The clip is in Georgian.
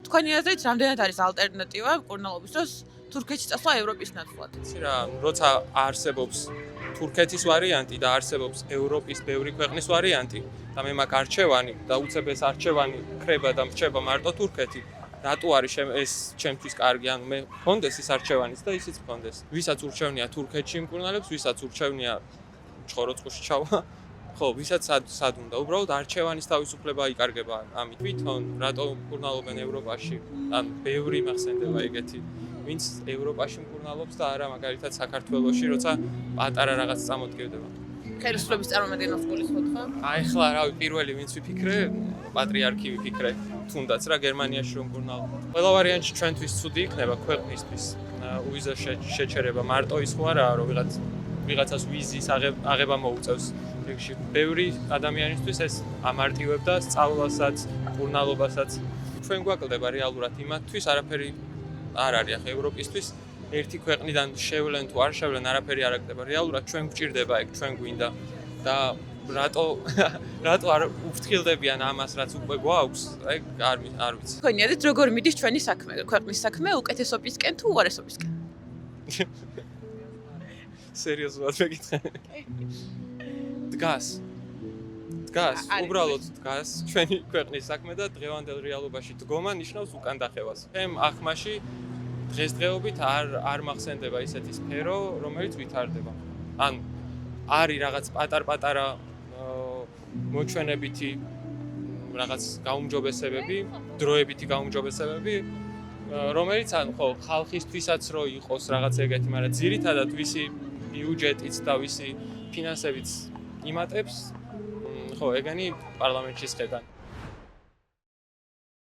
თქვენი აზრით რამდენად არის ალტერნატივა მკურნალობის დროს თურქეთში წასვლა ევროპის ნაცვლად? იცი რა, როცა არსებობს თურქეთის ვარიანტი და არსებობს ევროპის ბევრი ქვეყნის ვარიანტი და მე მაქვს არჩევანი და უცებ ეს არჩევანი ქრება და მრჩება მარტო თურქეთი. რატო არის ეს ჩემთვის კარგი? ანუ მე მქონდეს ის არჩევანიც და ისიც მქონდეს. ვისაც ურჩევნია თურქეთში მკურნალებს, ვისაც ურჩევნია ჩხოროწყუში ჩავა. ხო, ვისაც სად უნდა? უბრალოდ არჩევანის თავისუფლება იკარგება ამით. თვითონ რატო მკურნალობენ ევროპაში? ანუ ბევრი მახსენდება ეგეთი. ვინც ევროპაში მკურნალობს და არა მაგალითად საქართველოში, როცა პატარა რაღაც წამოდგებდება. ხელისუფლების წარმომადგენელს გულისხმობთ ხო? აი ხლა რავი, პირველი ვინც ვიფიქრე, პატრიარქი ვიფიქრე, თუნდაც რა გერმანიაში რომ მკურნალო. ყველა ვარიანტი ჩვენთვის ცუდი იქნება ქვეყნისთვის. უვიზო შეჩერება მარტო ის ხო არაა, რომ ვიღაცას ვიზის აღება მოუწევს. ეგში ბევრი ადამიანისთვის ეს ამარტივებდა სწავლასაც, მკურნალობასაც. ჩვენ გვაკლდება რეალურად იმათთვის არაფერი არ არის ახლა ევროპისთვის ერთი ქვეყნიდან შევლენ თუ არ შევლენ არაფერი არ აკეთება. რეალურად ჩვენ გვჭირდება ეგ, ჩვენ გვინდა და რატო არ უფრთხილდებიან ამას, რაც უკვე გვაქვს? ეგ არ ვიცი. თქვენი აზრით როგორ მიდის ჩვენი საქმე, ქვეყნის საქმე უკეთესობისკენ თუ უარესობისკენ? სერიოზულად მეკითხე. დგას, უბრალოდ დგას ჩვენი ქვეყნის საქმე და დღევანდელ რეალობაში დგომა ნიშნავს უკან დახევას. ჩემ ახმაში დღესდღეობით არ მახსენდება ისეთი სფერო, რომელიც ვითარდება. ანუ არის რაღაც პატარ-პატარა მოჩვენებითი რაღაც გაუმჯობესებები, დროებითი გაუმჯობესებები, რომელიც ანუ ხო ხალხისთვისაც რო იყოს რაღაც ეგეთი, მაგრამ ძირითადად ვისი ბიუჯეტიც და ვისი ფინანსებიც იმატებს, ხო, ეგენი პარლამენტში შედან.